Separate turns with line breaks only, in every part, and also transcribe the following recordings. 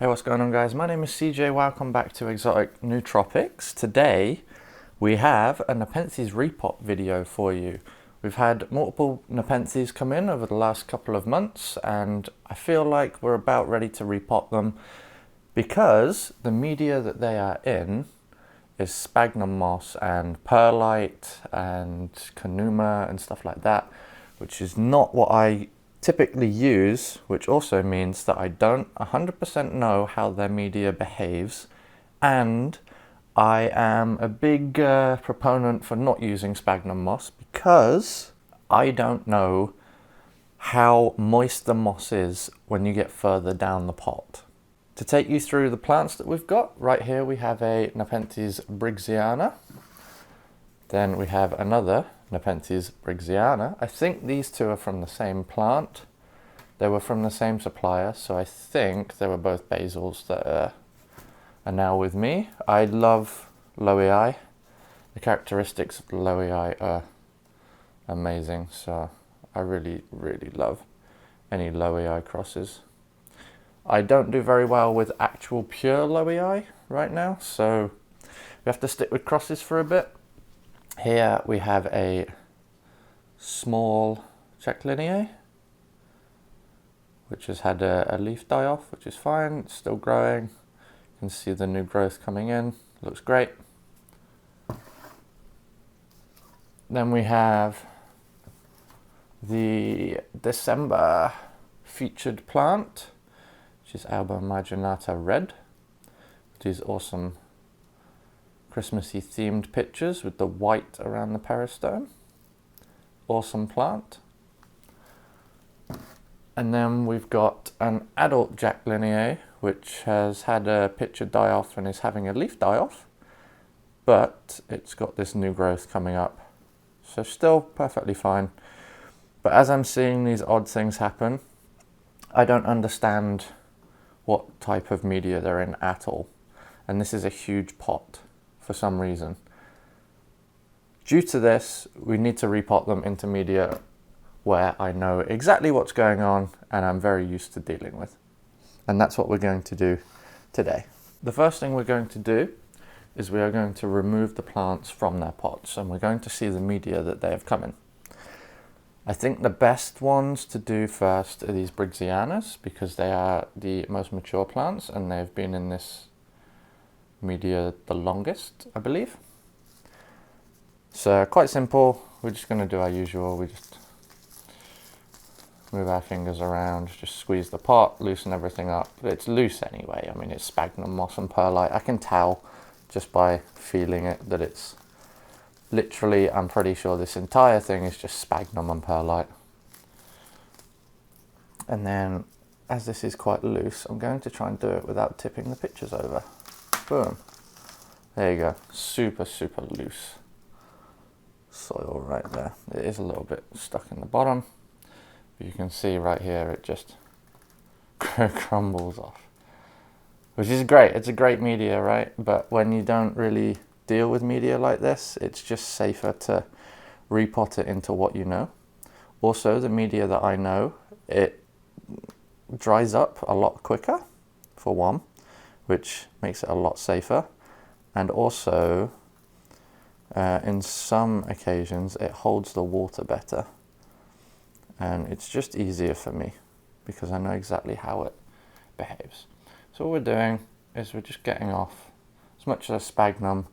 Hey, what's going on, guys? My name is CJ. Welcome back to Exotic Nootropics. Today we have a Nepenthes repot video for you. We've had multiple Nepenthes come in over the last couple of months, and I feel like we're about ready to repot them because the media that they are in is sphagnum moss and perlite and conuma and stuff like that, which is not what I typically use, which also means that I don't 100% know how their media behaves, and I am a big proponent for not using sphagnum moss because I don't know how moist the moss is when you get further down the pot. To take you through the plants that we've got, right here we have a Nepenthes Briggsiana. Then we have another Nepenthes Briggsiana. I think these two are from the same plant. They were from the same supplier, so I think they were both basils that are now with me. I love Lowii. The characteristics of the Lowii are amazing, so I really love any Lowii crosses. I don't do very well with actual pure Lowii right now, so we have to stick with crosses for a bit. Here we have a small Jacquelineae, which has had a leaf die off, which is fine. It's still growing. You can see the new growth coming in. Looks great. Then we have the December featured plant, which is Albomarginata red. These awesome Christmassy themed pictures with the white around the peristome. Awesome plant. And then we've got an adult Jacquelineae, which has had a picture die off and is having a leaf die off, but it's got this new growth coming up. So still perfectly fine. But as I'm seeing these odd things happen, I don't understand what type of media they're in at all. And this is a huge pot for some reason. Due to this, we need to repot them into media where I know exactly what's going on and I'm very used to dealing with. And that's what we're going to do today. The first thing we're going to do is we are going to remove the plants from their pots, and we're going to see the media that they have come in. I think the best ones to do first are these Briggsianas because they are the most mature plants and they've been in this media the longest, I believe. So quite simple. We're just going to do our usual. We just move our fingers around, just squeeze the pot, loosen everything up. It's loose anyway. I mean, it's sphagnum moss and perlite. I can tell just by feeling it that it's literally, I'm pretty sure this entire thing is just sphagnum and perlite. And then, as this is quite loose, I'm going to try and do it without tipping the pictures over. Boom. There you go. Super loose soil right there. It is a little bit stuck in the bottom. But you can see right here it just crumbles off. Which is great. It's a great media, right? But when you don't really deal with media like this, it's just safer to repot it into what you know. Also, the media that I know, it dries up a lot quicker, for one, which makes it a lot safer. And also, in some occasions, it holds the water better. And it's just easier for me because I know exactly how it behaves. So what we're doing is we're just getting off as much of the sphagnum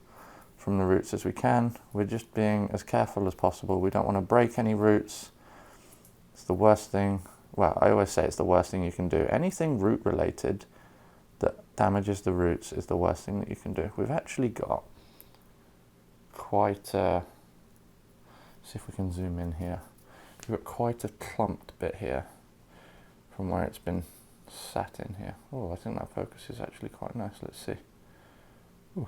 from the roots as we can. We're just being as careful as possible. We don't want to break any roots. It's the worst thing. Well, I always say it's the worst thing you can do. Anything root related that damages the roots is the worst thing that you can do. We've actually got quite a, see if we can zoom in here. We've got quite a clumped bit here from where it's been sat in here. Oh, I think that focus is actually quite nice. Let's see. Ooh,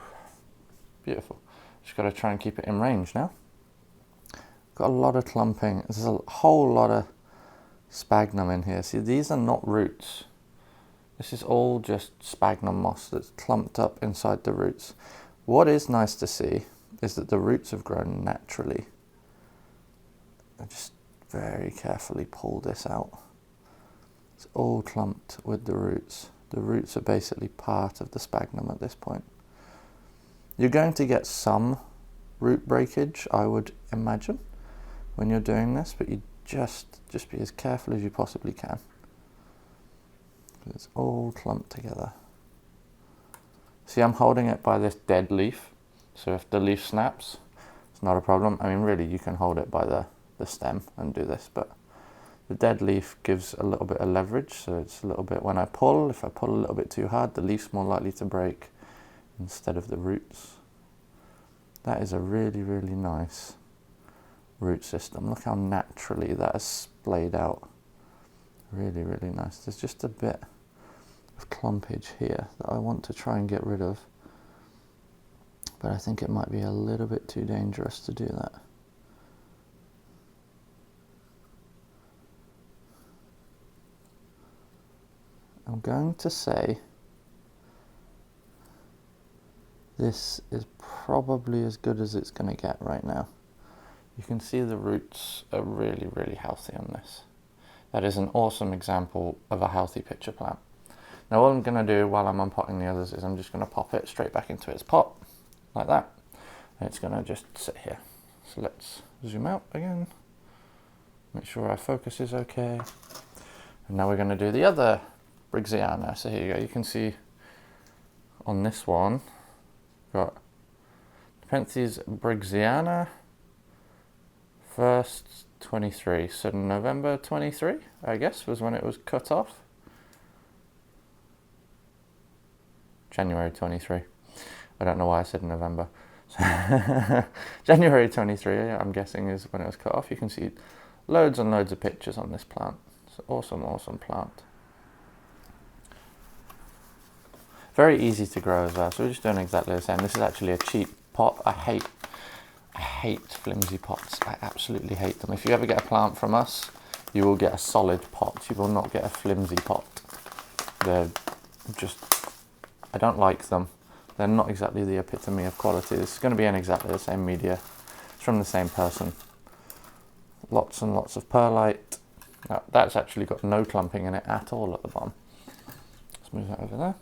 beautiful. Just got to try and keep it in range now. Got a lot of clumping. There's a whole lot of sphagnum in here. See, these are not roots. This is all just sphagnum moss that's clumped up inside the roots. What is nice to see is that the roots have grown naturally. I just very carefully pull this out. It's all clumped with the roots. The roots are basically part of the sphagnum at this point. You're going to get some root breakage, I would imagine, when you're doing this, but you just be as careful as you possibly can. It's all clumped together. See, I'm holding it by this dead leaf, so if the leaf snaps, it's not a problem. I mean, really, you can hold it by the stem and do this, but the dead leaf gives a little bit of leverage, so it's a little bit, when I pull, if I pull a little bit too hard, the leaf's more likely to break instead of the roots. That is a really, really nice root system. Look how naturally that is splayed out. Really, really nice. There's just a bit of clumpage here that I want to try and get rid of, but I think it might be a little bit too dangerous to do that. I'm going to say this is probably as good as it's going to get right now. You can see the roots are really, really healthy on this. That is an awesome example of a healthy pitcher plant. Now what I'm going to do while I'm unpotting the others is I'm just going to pop it straight back into its pot, like that. And it's going to just sit here. So let's zoom out again. Make sure our focus is okay. And now we're going to do the other Briggsiana. So here you go. You can see on this one, got Nepenthes Briggsiana, first 23. So November 23, I guess, was when it was cut off. January 23. I don't know why I said November. January 23, I'm guessing, is when it was cut off. You can see loads and loads of pictures on this plant. It's an awesome, awesome plant. Very easy to grow as well, so we're just doing exactly the same. This is actually a cheap pot. I hate flimsy pots. I absolutely hate them. If you ever get a plant from us, you will get a solid pot. You will not get a flimsy pot. They're just, I don't like them. They're not exactly the epitome of quality. This is going to be in exactly the same media. It's from the same person. Lots and lots of perlite. Now, that's actually got no clumping in it at all at the bottom. Let's move that over there.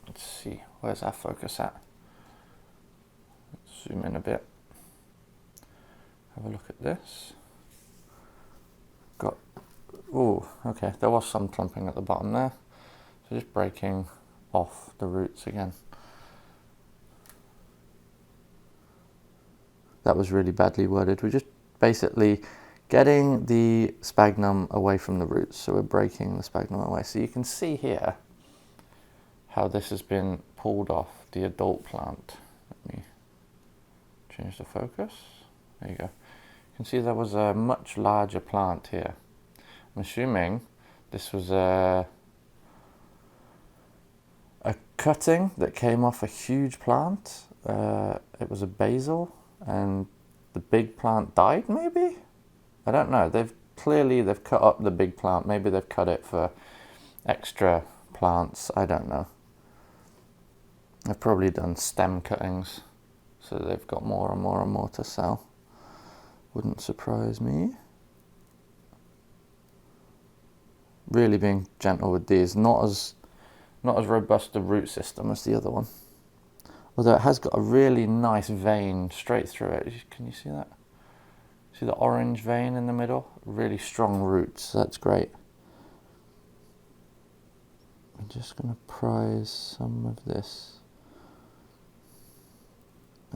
Let's see, where's our focus at? Let's zoom in a bit. Have a look at this. Got, oh, okay, there was some clumping at the bottom there. So just breaking off the roots again. That was really badly worded. We're just basically getting the sphagnum away from the roots. So we're breaking the sphagnum away. So you can see here how this has been pulled off the adult plant. Let me change the focus. There you go. You can see there was a much larger plant here. I'm assuming this was a cutting that came off a huge plant. It was a basil, and the big plant died, maybe? I don't know. They've cut up the big plant. Maybe they've cut it for extra plants. I don't know. They've probably done stem cuttings, so they've got more and more and more to sell. Wouldn't surprise me. Really being gentle with these. Not as robust a root system as the other one. Although it has got a really nice vein straight through it. Can you see that? See the orange vein in the middle? Really strong roots. That's great. I'm just going to prise some of this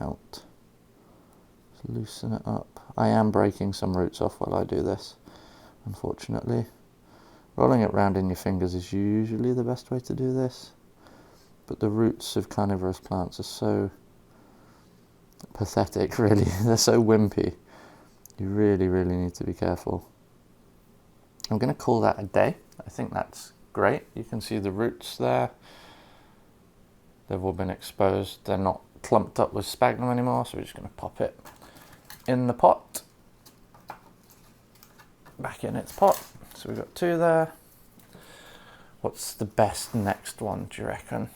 out. Just loosen it up. I am breaking some roots off while I do this, unfortunately. Rolling it round in your fingers is usually the best way to do this, but the roots of carnivorous plants are so pathetic, really. They're so wimpy. You really, really need to be careful. I'm going to call that a day. I think that's great. You can see the roots there. They've all been exposed. They're not clumped up with sphagnum anymore, so we're just going to pop it in the pot. Back in its pot. So we've got two there. What's the best next one, do you reckon?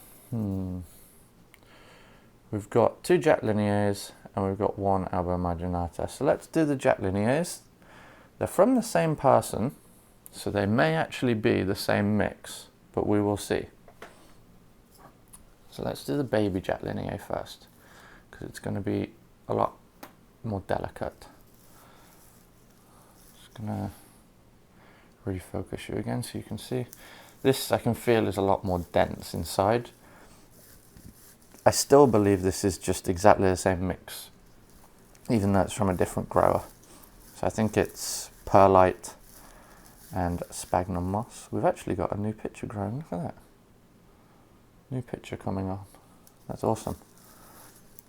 We've got two Jacquelineaes and we've got one Albomarginata. So let's do the Jacquelineaes. They're from the same person, so they may actually be the same mix, but we will see. So let's do the baby Jacquelineae first, because it's going to be a lot more delicate. Just going to refocus you again so you can see. This I can feel is a lot more dense inside. I still believe this is just exactly the same mix, even though it's from a different grower. So I think it's perlite and sphagnum moss. We've actually got a new picture growing, look at that. New picture coming on, that's awesome.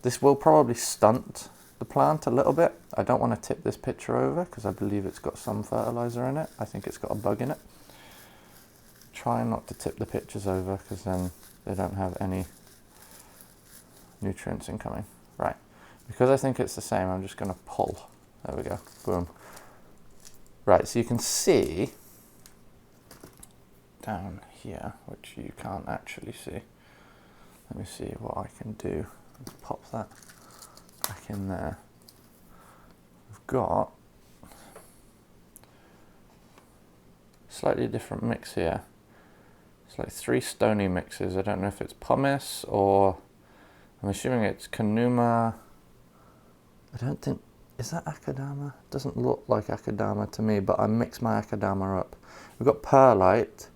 This will probably stunt the plant a little bit. I don't want to tip this picture over because I believe it's got some fertilizer in it. I think it's got a bug in it. Try not to tip the pictures over because then they don't have any nutrients incoming. Right, because I think it's the same, I'm just going to pull. There we go, boom. Right, so you can see down here, which you can't actually see. Let me see what I can do. Let's pop that back in there. We've got slightly different mix here. It's like 3 stony mixes. I don't know if it's pumice or I'm assuming it's Kanuma. I don't think, is that Akadama? Doesn't look like Akadama to me, but I mixed my Akadama up. We've got perlite,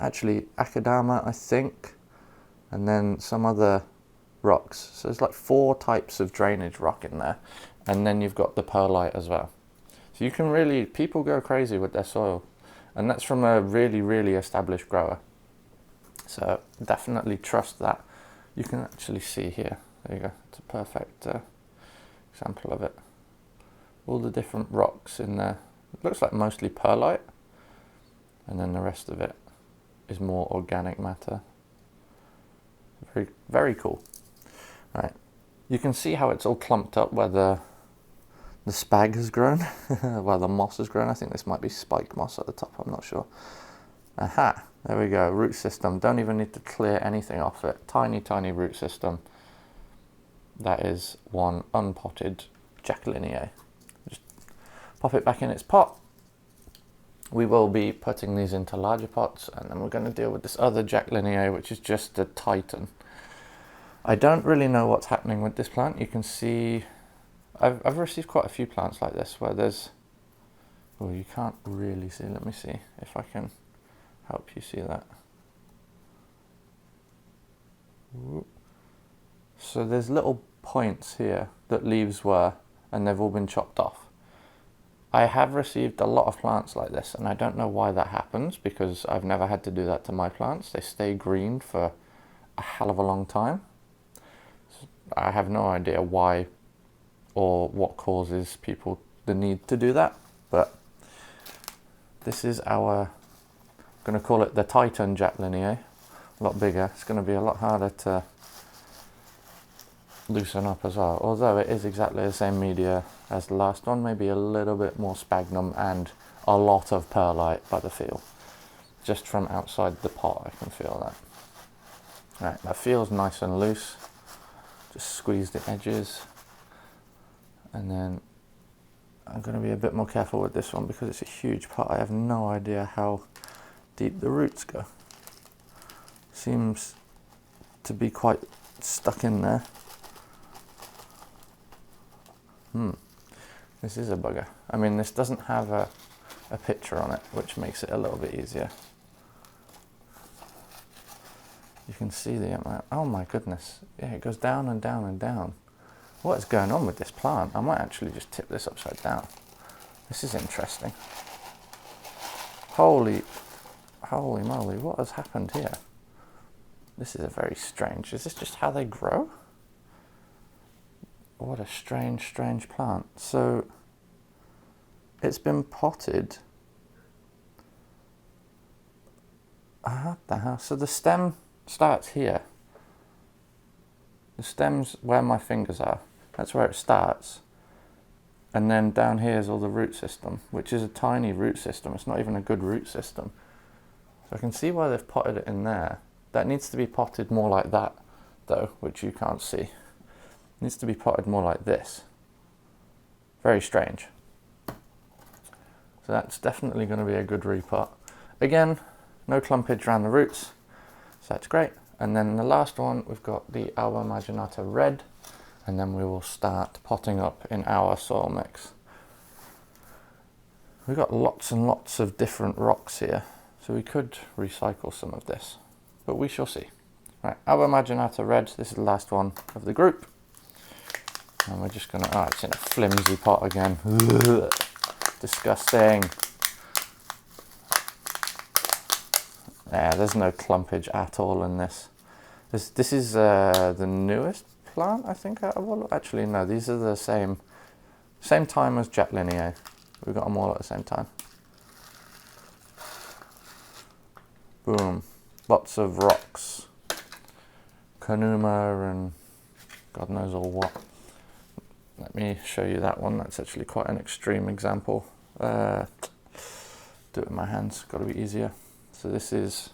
actually Akadama I think, and then some other rocks. So there's like 4 types of drainage rock in there, and then you've got the perlite as well. So you can really, people go crazy with their soil, and that's from a really, really established grower. So definitely trust that. You can actually see here, there you go, it's a perfect example of it. All the different rocks in there. It looks like mostly perlite, and then the rest of it is more organic matter. Very, very cool. Right, you can see how it's all clumped up where the spag has grown, where the moss has grown. I think this might be spike moss at the top, I'm not sure. Aha, there we go, root system. Don't even need to clear anything off it. Tiny, tiny root system. That is one unpotted Jacquelineae. Just pop it back in its pot. We will be putting these into larger pots, and then we're going to deal with this other Jacquelineae, which is just a titan. I don't really know what's happening with this plant. You can see, I've received quite a few plants like this where there's, oh, you can't really see. Let me see if I can help you see that. So there's little points here that leaves were, and they've all been chopped off. I have received a lot of plants like this, and I don't know why that happens, because I've never had to do that to my plants. They stay green for a hell of a long time. I have no idea why or what causes people the need to do that, but this is our, I'm going to call it the Titan Jacquelineae, a lot bigger. It's going to be a lot harder to loosen up as well, although it is exactly the same media as the last one, maybe a little bit more sphagnum and a lot of perlite by the feel. Just from outside the pot I can feel that. Right, that feels nice and loose. Just squeeze the edges, and then I'm going to be a bit more careful with this one because it's a huge pot. I have no idea how deep the roots go. Seems to be quite stuck in there. This is a bugger. I mean, this doesn't have a picture on it, which makes it a little bit easier. You can see the amount. Oh my goodness. Yeah, it goes down and down and down. What is going on with this plant? I might actually just tip this upside down. This is interesting. Holy moly, what has happened here? This is a very strange, is this just how they grow? What a strange, strange plant. So it's been potted. What the hell? So the stem starts here. The stem's where my fingers are. That's where it starts. And then down here is all the root system, which is a tiny root system. It's not even a good root system. So I can see why they've potted it in there. That needs to be potted more like that, though, which you can't see. It needs to be potted more like this. Very strange. So that's definitely going to be a good repot. Again, no clumpage around the roots, so that's great. And then the last one, we've got the Albomarginata red, and then we will start potting up in our soil mix. We've got lots and lots of different rocks here, so we could recycle some of this, but we shall see. Right, Albomarginata red, this is the last one of the group. And we're just gonna, oh, it's in a flimsy pot again. Ugh, disgusting. Yeah, there's no clumpage at all in this. This is the newest plant, I think, out of all. Actually, no, these are the same time as Jacquelineae. We got them all at the same time. Boom. Lots of rocks. Conuma and God knows all what. Let me show you that one. That's actually quite an extreme example. Do it with my hands, got to be easier. So this is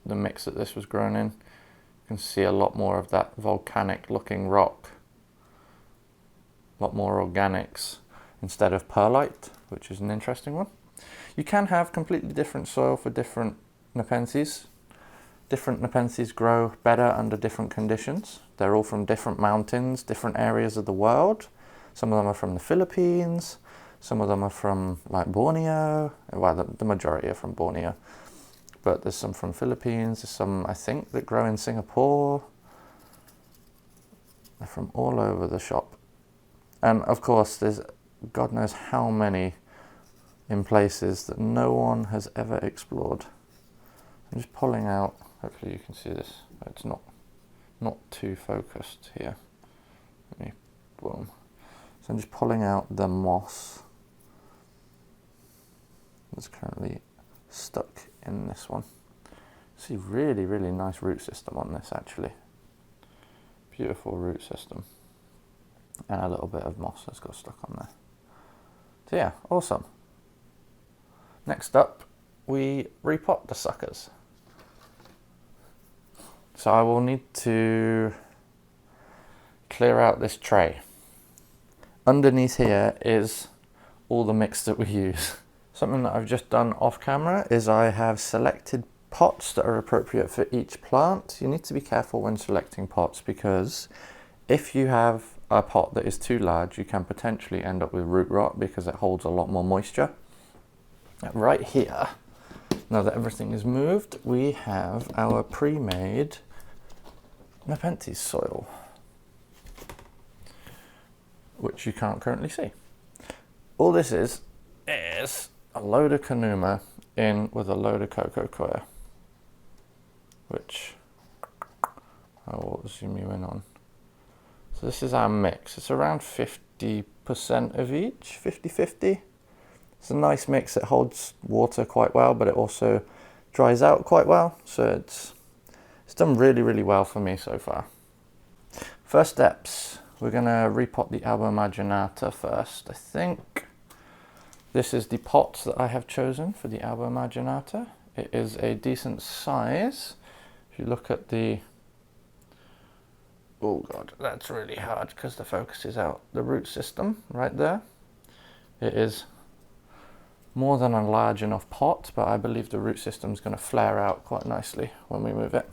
the mix that this was grown in. You can see a lot more of that volcanic looking rock. A lot more organics instead of perlite, which is an interesting one. You can have completely different soil for different Nepenthes. Different Nepenthes grow better under different conditions. They're all from different mountains, different areas of the world. Some of them are from the Philippines, some of them are from like Borneo. Well, the majority are from Borneo, but there's some from Philippines, there's some I think that grow in Singapore. They're from all over the shop. And of course there's God knows how many in places that no one has ever explored. I'm just pulling out, hopefully you can see this, it's not too focused here. Let me, boom. So I'm just pulling out the moss that's currently stuck in this one. See, really, really nice root system on this actually. Beautiful root system. And a little bit of moss that's got stuck on there. So yeah, awesome. Next up, we repot the suckers. So I will need to clear out this tray. Underneath here is all the mix that we use. Something that I've just done off camera is I have selected pots that are appropriate for each plant. You need to be careful when selecting pots because if you have a pot that is too large, you can potentially end up with root rot because it holds a lot more moisture. Right here, now that everything is moved, we have our pre-made Nepenthes soil, which you can't currently see. All this is a load of Conuma in with a load of coco coir, which I will zoom you in on. So this is our mix. It's around 50% of each, 50-50. It's a nice mix. It holds water quite well, but it also dries out quite well. So it's done really, really well for me so far. First steps, we're gonna repot the Albomarginata first. I think this is the pot that I have chosen for the Albomarginata. It is a decent size. If you look at the, oh God, that's really hard because the focus is out. The root system right there. It is more than a large enough pot, but I believe the root system is going to flare out quite nicely when we move it.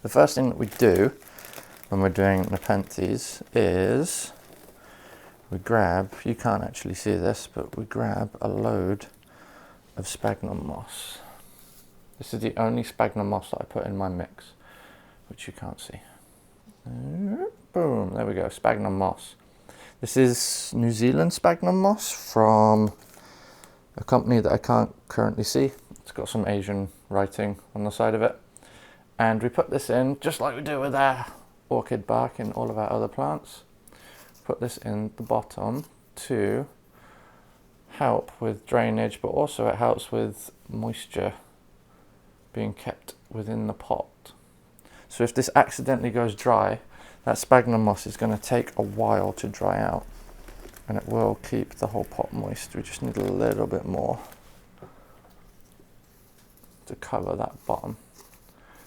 The first thing that we do when we're doing Nepenthes is we grab, you can't actually see this, but we grab a load of sphagnum moss. This is the only sphagnum moss that I put in my mix, which you can't see. Boom, there we go, sphagnum moss. This is New Zealand sphagnum moss from a company that I can't currently see. It's got some Asian writing on the side of it. And we put this in, just like we do with our orchid bark in all of our other plants. Put this in the bottom to help with drainage, but also it helps with moisture being kept within the pot. So if this accidentally goes dry, that sphagnum moss is going to take a while to dry out. And it will keep the whole pot moist. We just need a little bit more to cover that bottom.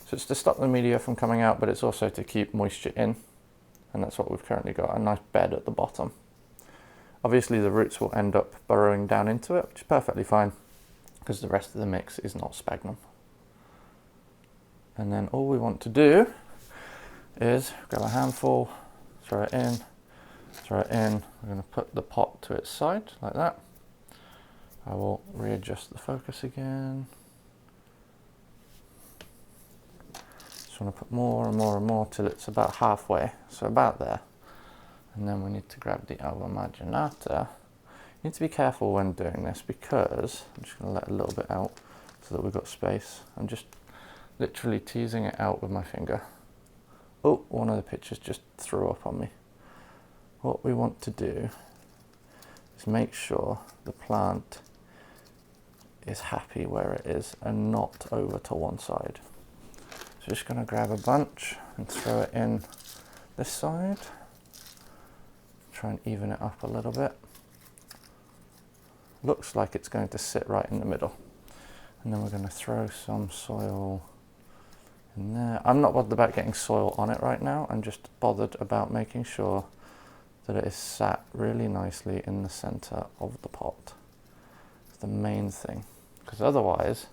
So it's to stop the media from coming out, but it's also to keep moisture in. And that's what we've currently got, a nice bed at the bottom. Obviously the roots will end up burrowing down into it, which is perfectly fine because the rest of the mix is not sphagnum. And then all we want to do is grab a handful, throw it in, throw it in. We're going to put the pot to its side like that. I will readjust the focus again. Just want to put more and more and more till it's about halfway, so about there. And then we need to grab the Albomarginata. You need to be careful when doing this because I'm just going to let a little bit out so that we've got space. I'm just literally teasing it out with my finger. Oh, one of the pictures just threw up on me. What we want to do is make sure the plant is happy where it is and not over to one side. So just going to grab a bunch and throw it in this side. Try and even it up a little bit. Looks like it's going to sit right in the middle. And then we're going to throw some soil in there. I'm not bothered about getting soil on it right now. I'm just bothered about making sure that it is sat really nicely in the center of the pot. It's the main thing. Because otherwise,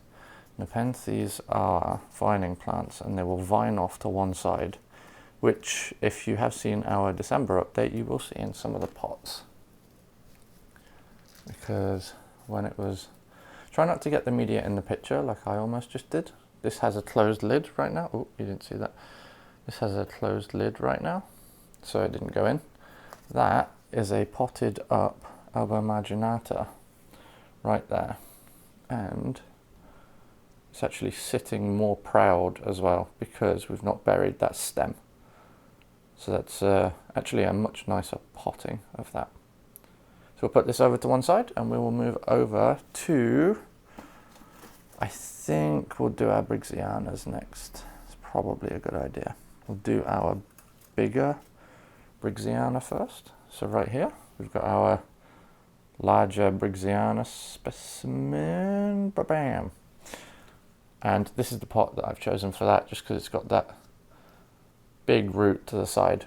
Nepenthes are vining plants and they will vine off to one side, which if you have seen our December update, you will see in some of the pots. Because when it was, try not to get the media in the picture like I almost just did. This has a closed lid right now. Oh, you didn't see that. This has a closed lid right now, so it didn't go in. That is a potted up Albomarginata right there. And it's actually sitting more proud as well because we've not buried that stem. So that's actually a much nicer potting of that. So we'll put this over to one side and we will move over to, I think we'll do our Briggsianas next. It's probably a good idea. We'll do our bigger Briggsiana first. So right here, we've got our larger Briggsiana specimen. Ba-bam! And this is the pot that I've chosen for that just because it's got that big root to the side.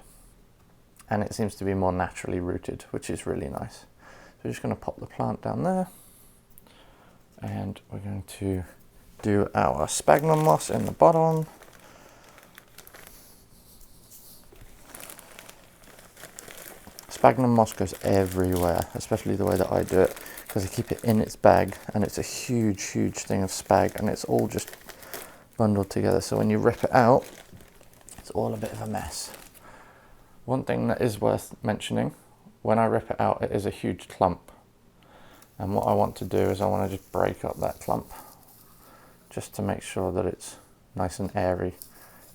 And it seems to be more naturally rooted, which is really nice. So we're just going to pop the plant down there. And we're going to do our sphagnum moss in the bottom. Sphagnum moss goes everywhere, especially the way that I do it, because I keep it in its bag and it's a huge, huge thing of spag and it's all just bundled together. So when you rip it out, it's all a bit of a mess. One thing that is worth mentioning, when I rip it out, it is a huge clump. And what I want to do is I want to just break up that clump just to make sure that it's nice and airy.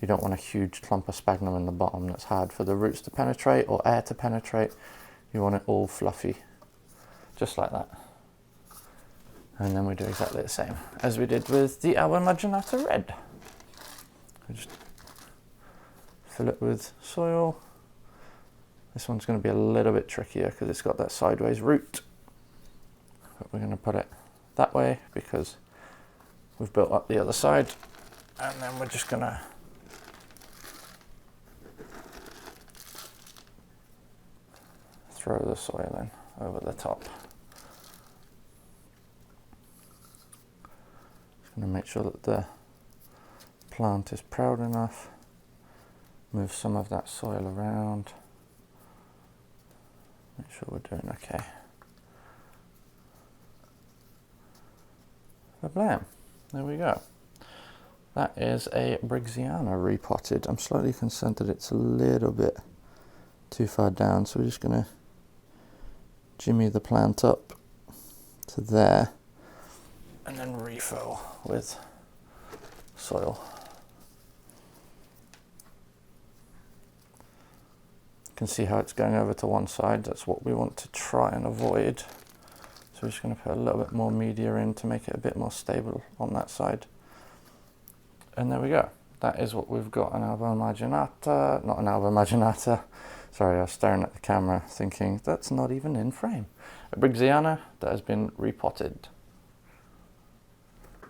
You don't want a huge clump of sphagnum in the bottom that's hard for the roots to penetrate or air to penetrate. You want it all fluffy, just like that. And then we do exactly the same as we did with the Albomarginata red. We just fill it with soil. This one's going to be a little bit trickier because it's got that sideways root. But we're going to put it that way because we've built up the other side. And then we're just going to throw the soil in over the top. Just going to make sure that the plant is proud enough. Move some of that soil around. Make sure we're doing okay. Blam. There we go. That is a Briggsiana repotted. I'm slightly concerned that it's a little bit too far down, so we're just going to jimmy the plant up to there and then refill with soil. You can see how it's going over to one side. That's what we want to try and avoid. So we're just going to put a little bit more media in to make it a bit more stable on that side. And there we go. That is what we've got, an Albomarginata, not an Albomarginata. Sorry, I was staring at the camera thinking, that's not even in frame. A Briggsiana that has been repotted.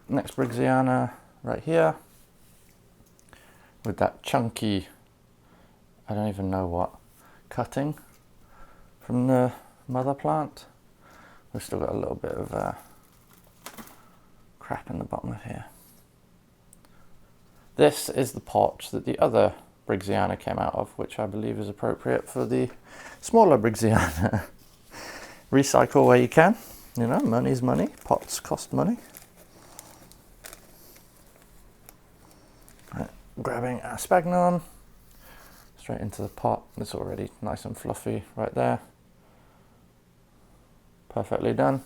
Next Briggsiana right here, with that chunky, I don't even know what, cutting from the mother plant. We've still got a little bit of crap in the bottom of here. This is the pot that the other Briggsiana came out of, which I believe is appropriate for the smaller Briggsiana. Recycle where you can. You know, money's money. Pots cost money. Right, grabbing our sphagnum straight into the pot. It's already nice and fluffy right there. Perfectly done.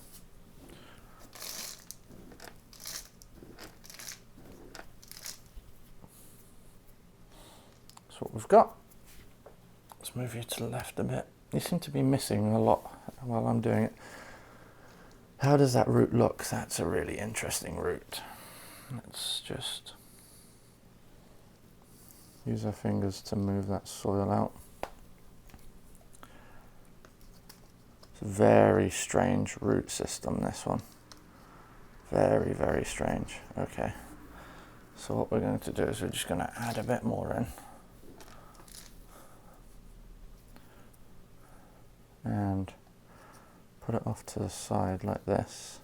That's what we've got. Let's move you to the left a bit. You seem to be missing a lot while I'm doing it. How does that root look? That's a really interesting root. Let's just use our fingers to move that soil out. It's a very strange root system, this one. Very, very strange. Okay. So what we're going to do is we're just going to add a bit more in. And put it off to the side like this.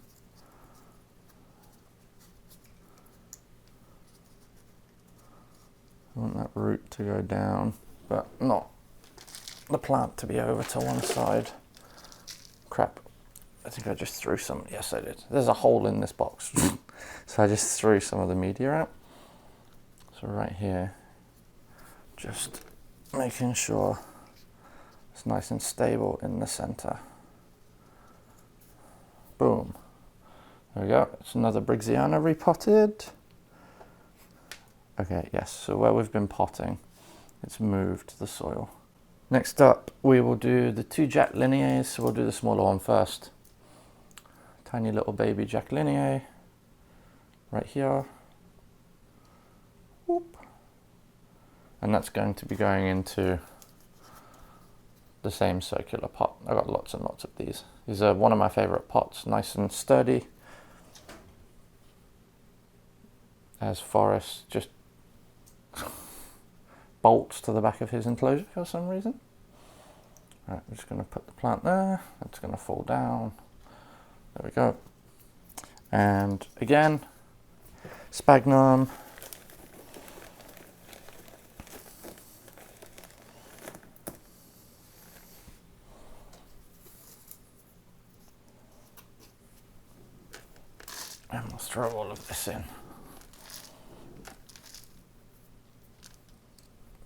I want that root to go down, but not the plant to be over to one side. Crap, I think I just threw some, yes I did. There's a hole in this box. So I just threw some of the media out. So right here, just making sure it's nice and stable in the center. Boom. There we go. It's another Briggsiana repotted. Okay, yes, so where we've been potting, it's moved the soil. Next up, we will do the two Jacquelineaes, so we'll do the smaller one first. Tiny little baby Jacquelineae, right here. Whoop. And that's going to be going into the same circular pot. I've got lots and lots of these. These are one of my favorite pots, nice and sturdy. As Forrest just bolts to the back of his enclosure for some reason. Right, I'm just going to put the plant there. It's going to fall down. There we go. And again, sphagnum. And we'll throw all of this in.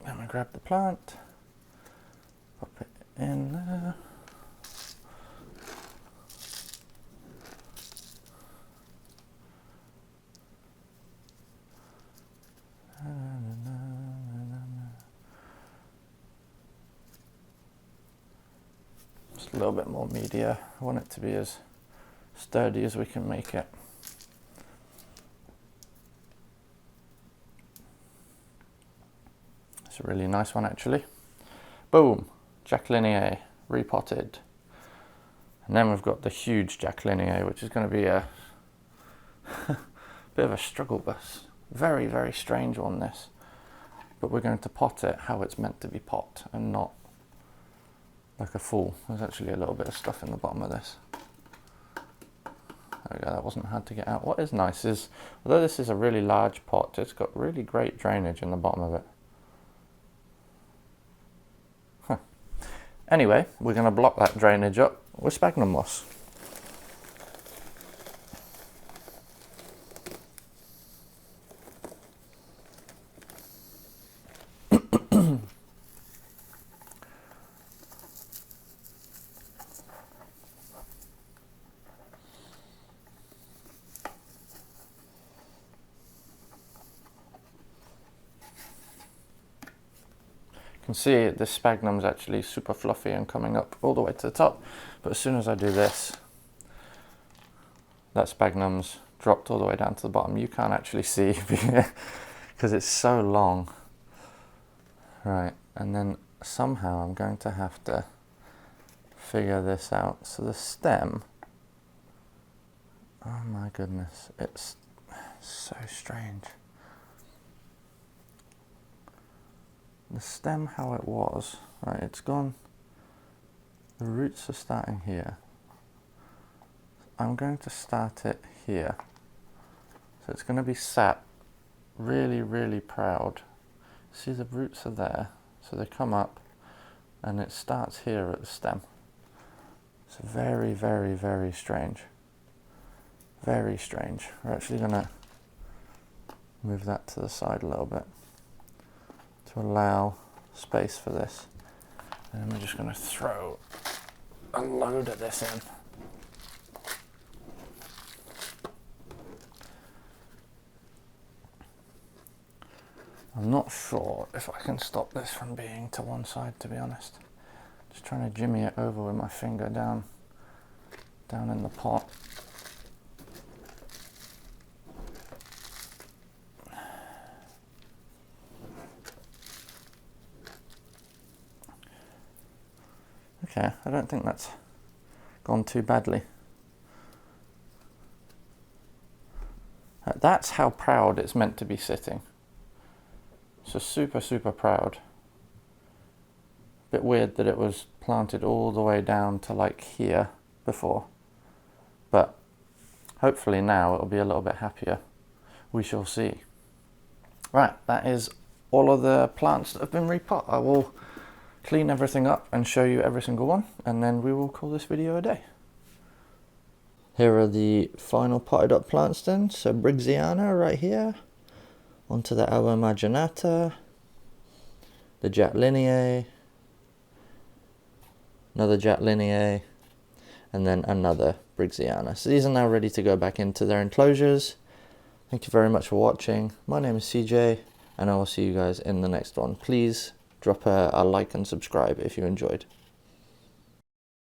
And we grab the plant, pop it in there. Just a little bit more media. I want it to be as sturdy as we can make it. It's a really nice one actually. Boom, Jacquelineae repotted. And then we've got the huge Jacquelineae, which is going to be a bit of a struggle bus. Very, very strange one this. But we're going to pot it how it's meant to be pot and not like a fool. There's actually a little bit of stuff in the bottom of this. There we go, that wasn't hard to get out. What is nice is, although this is a really large pot, it's got really great drainage in the bottom of it. Anyway, we're going to block that drainage up with sphagnum moss. You can see this sphagnum is actually super fluffy and coming up all the way to the top, but as soon as I do this, that sphagnum's dropped all the way down to the bottom. You can't actually see because it's so long. Right, and then somehow I'm going to have to figure this out. So the stem, oh my goodness, it's so strange. The stem how it was, right, it's gone The roots are starting here. I'm going to start it here. So it's going to be sat really, really proud. See, the roots are there, so they come up and it starts here at the stem. It's very, very, very strange. Very strange. We're actually going to move that to the side a little bit to allow space for this. And we're just going to throw a load of this in. I'm not sure if I can stop this from being to one side, to be honest. Just trying to jimmy it over with my finger down in the pot. Okay, I don't think that's gone too badly. That's how proud it's meant to be sitting. So super, super proud. Bit weird that it was planted all the way down to like here before. But hopefully now it'll be a little bit happier. We shall see. Right, that is all of the plants that have been repot. I will clean everything up and show you every single one, and then we will call this video a day. Here are the final potted up plants then. So Briggsiana right here, onto the Albomarginata, the Jacquelineae, another Jacquelineae, and then another Briggsiana. So these are now ready to go back into their enclosures. Thank you very much for watching. My name is CJ, and I will see you guys in the next one. Please drop a like and subscribe if you enjoyed.